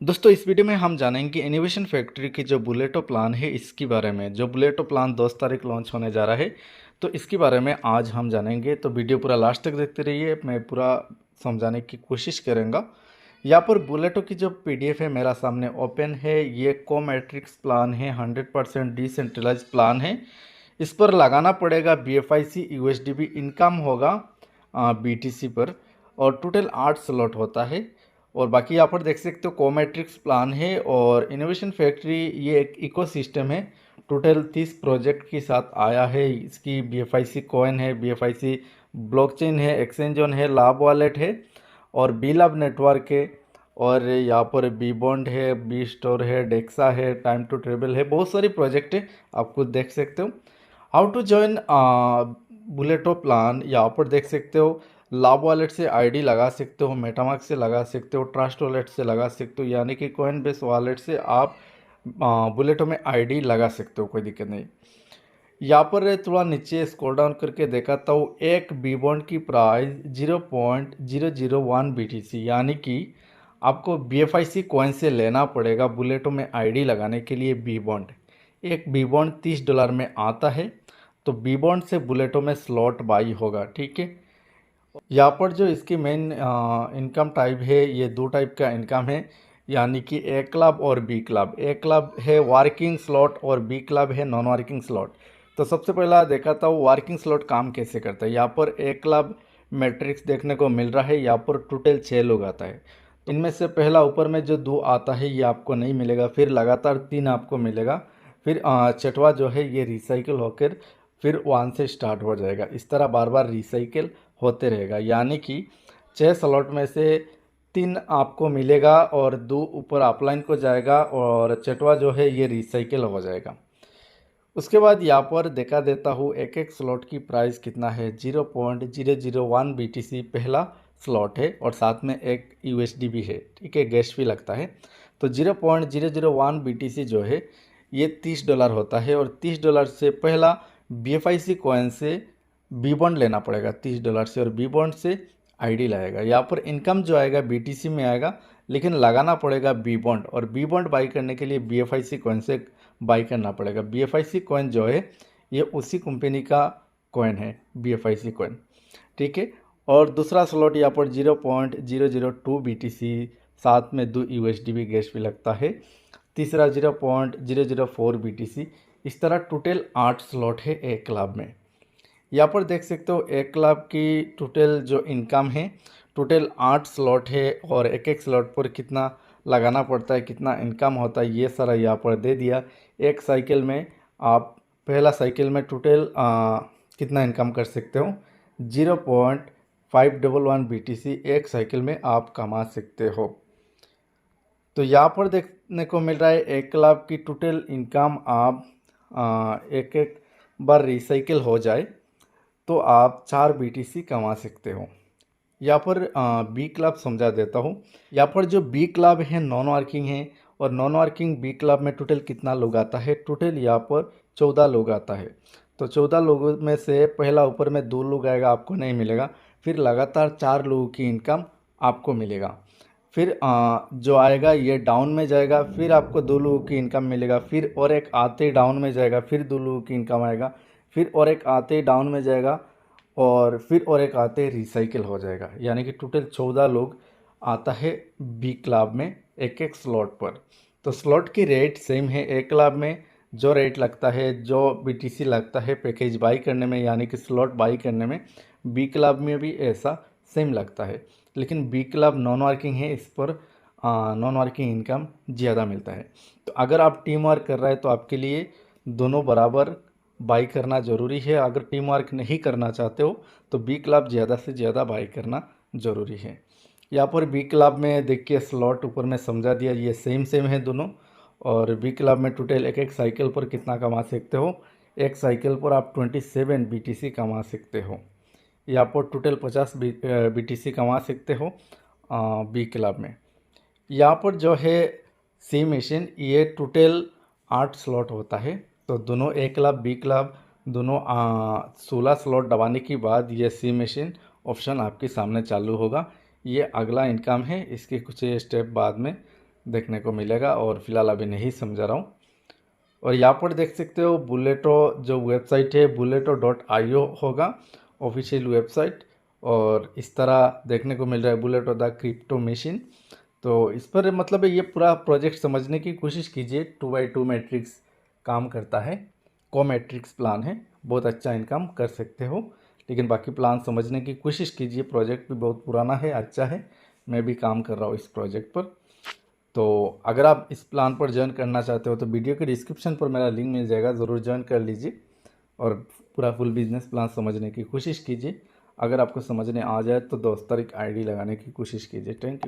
दोस्तों इस वीडियो में हम जानेंगे कि इनोवेशन फैक्ट्री की जो बुलेटो प्लान है इसके बारे में। जो बुलेटो प्लान 10 तारीख लॉन्च होने जा रहा है, तो इसके बारे में आज हम जानेंगे। तो वीडियो पूरा लास्ट तक देखते रहिए, मैं पूरा समझाने की कोशिश करूँगा। यहाँ पर बुलेटो की जो पीडीएफ है मेरा सामने ओपन है। ये को मैट्रिक्स प्लान है, 100% डिसेंट्रलाइज प्लान है। इस पर लगाना पड़ेगा BFIC USDB, इनकम होगा BTC पर, और टोटल 8 स्लॉट होता है। और बाकी यहाँ पर देख सकते हो कोमैट्रिक्स प्लान है। और इनोवेशन फैक्ट्री ये एक इकोसिस्टम है, टोटल 30 प्रोजेक्ट के साथ आया है। इसकी BFIC कॉइन है, BFIC ब्लॉकचेन है, एक्सचेंज है, लाभ वॉलेट है और बी लाभ नेटवर्क है। और यहाँ पर बी बॉन्ड है, बी स्टोर है, डेक्सा है, टाइम टू ट्रेवल है, बहुत सारी प्रोजेक्ट है, आप खुद देख सकते हो। हाउ टू ज्वाइन बुलेटो प्लान, यहाँ पर देख सकते हो। लाभ वॉलेट से आईडी लगा सकते हो, मेटामार्क से लगा सकते हो, ट्रस्ट वॉलेट से लगा सकते हो, यानी कि कॉइन बेस वॉलेट से आप बुलेटो में आईडी लगा सकते हो, कोई दिक्कत नहीं। यहाँ पर थोड़ा नीचे स्क्रॉल डाउन करके दिखाता हूँ। एक बी बॉन्ड की प्राइस 0.001 BTC, यानी कि आपको BFIC कॉइन से लेना पड़ेगा बुलेटो में आईडी लगाने के लिए बी बॉन्ड। एक बी बॉन्ड $30 में आता है। तो बी बॉन्ड से बुलेटो में स्लॉट बाई होगा, ठीक है। यहाँ पर जो इसकी मेन इनकम टाइप है, ये दो टाइप का इनकम है, यानी कि ए क्लब और बी क्लब। ए क्लब है वर्किंग स्लॉट और बी क्लब है नॉन वर्किंग स्लॉट। तो सबसे पहला देखा था वो वर्किंग स्लॉट काम कैसे करता है। यहाँ पर ए क्लब मैट्रिक्स देखने को मिल रहा है। यहाँ पर टोटल 6 लोग आता है। इनमें से पहला ऊपर में जो 2 आता है ये आपको नहीं मिलेगा, फिर लगातार 3 आपको मिलेगा, फिर छठवा जो है ये रिसाइकिल होकर फिर 1 से स्टार्ट हो जाएगा। इस तरह बार बार रिसाइकिल होते रहेगा, यानी कि 6 स्लॉट में से 3 आपको मिलेगा और 2 ऊपर अपलाइन को जाएगा और छठवा जो है ये रिसाइकिल हो जाएगा। उसके बाद यहाँ पर देखा देता हूँ एक एक स्लॉट की प्राइस कितना है। 0.001 BTC पहला स्लॉट है और साथ में एक USD भी है, ठीक है, गैस भी लगता है। तो 0.001 BTC जो है ये $30 होता है। और $30 से पहला BFIC कॉइन से बी बॉन्ड लेना पड़ेगा $30 से, और बी बॉन्ड से आईडी लाएगा। यहाँ पर इनकम जो आएगा BTC में आएगा, लेकिन लगाना पड़ेगा बी बॉन्ड। और बी बॉन्ड बाई करने के लिए BFIC कॉइन से बाई करना पड़ेगा। BFIC कॉइन जो है ये उसी कंपनी का कॉइन है, BFIC कॉइन, ठीक है। और दूसरा स्लॉट यहाँ पर 0.002 BTC, साथ में 2 USD भी गैस भी लगता है। तीसरा 0.004 BTC। इस तरह टोटल 8 स्लॉट है एक क्लब में। यहाँ पर देख सकते हो एक क्लब की टोटल जो इनकम है, टोटल 8 स्लॉट है और एक एक स्लॉट पर कितना लगाना पड़ता है, कितना इनकम होता है, ये सारा यहाँ पर दे दिया। एक साइकिल में आप पहला साइकिल में टोटल कितना इनकम कर सकते हो, 0.511 BTC एक साइकिल में आप कमा सकते हो। तो यहाँ पर देखने को मिल रहा है एक क्लब की टोटल इनकम आप एक एक बार रिसाइकिल हो जाए तो आप 4 BTC कमा सकते हो। यहाँ पर बी क्लब समझा देता हूँ। यहाँ पर जो बी क्लब है नॉन वर्किंग है, और नॉन वर्किंग बी क्लब में टोटल कितना लोग आता है, टोटल यहाँ पर 14 लोग आता है। तो 14 लोगों में से पहला ऊपर में 2 लोग आएगा, आपको नहीं मिलेगा। फिर लगातार 4 लोगों की इनकम आपको मिलेगा। फिर जो आएगा ये डाउन में जाएगा, फिर आपको 2 लोगों की इनकम मिलेगा। फिर और एक आते डाउन में जाएगा, फिर 2 लोगों की इनकम आएगा। फिर और एक आते डाउन में जाएगा और फिर और एक आते रिसाइकिल हो जाएगा, यानी कि टोटल 14 लोग आता है बी क्लब में एक एक स्लॉट पर। तो स्लॉट की रेट सेम है। ए क्लब में जो रेट लगता है, जो BTC लगता है पैकेज बाई करने में, यानी कि स्लॉट बाई करने में, बी क्लब में भी ऐसा सेम लगता है। लेकिन बी क्लब नॉन वर्किंग है, इस पर नॉन वर्किंग इनकम ज़्यादा मिलता है। तो अगर आप टीम वर्क कर रहे हैं तो आपके लिए दोनों बराबर बाई करना ज़रूरी है। अगर टीम वर्क नहीं करना चाहते हो तो बी क्लब ज़्यादा से ज़्यादा बाई करना ज़रूरी है। यहाँ पर बी क्लब में देखिए स्लॉट ऊपर में समझा दिया, ये सेम सेम है दोनों। और बी क्लब में टोटल एक एक साइकिल पर कितना कमा सकते हो, एक साइकिल पर आप 27 BTC कमा सकते हो। यहाँ पर टोटल 50 BTC कमा सकते हो बी क्लब में। यहाँ पर जो है सी मशीन, ये टोटल 8 स्लॉट होता है। तो दोनों ए क्लब बी क्लब दोनों 16 स्लॉट दबाने के बाद ये सी मशीन ऑप्शन आपके सामने चालू होगा। ये अगला इनकम है, इसके कुछ स्टेप बाद में देखने को मिलेगा, और फिलहाल अभी नहीं समझा रहा हूँ। और यहाँ पर देख सकते हो बुलेटो जो वेबसाइट है bulleto.io होगा, ऑफिशियल वेबसाइट। और इस तरह देखने को मिल रहा है बुलेटो द क्रिप्टो मशीन। तो इस पर मतलब ये पूरा प्रोजेक्ट समझने की कोशिश कीजिए। 2x2 मैट्रिक्स काम करता है, को मैट्रिक्स प्लान है, बहुत अच्छा इनकम कर सकते हो। लेकिन बाकी प्लान समझने की कोशिश कीजिए। प्रोजेक्ट भी बहुत पुराना है, अच्छा है, मैं भी काम कर रहा हूँ इस प्रोजेक्ट पर। तो अगर आप इस प्लान पर ज्वाइन करना चाहते हो तो वीडियो के डिस्क्रिप्शन पर मेरा लिंक मिल जाएगा, ज़रूर ज्वाइन कर लीजिए और पूरा फुल बिजनेस प्लान समझने की कोशिश कीजिए। अगर आपको समझने आ जाए तो 10 तारीख आईडी लगाने की कोशिश कीजिए। Thank you.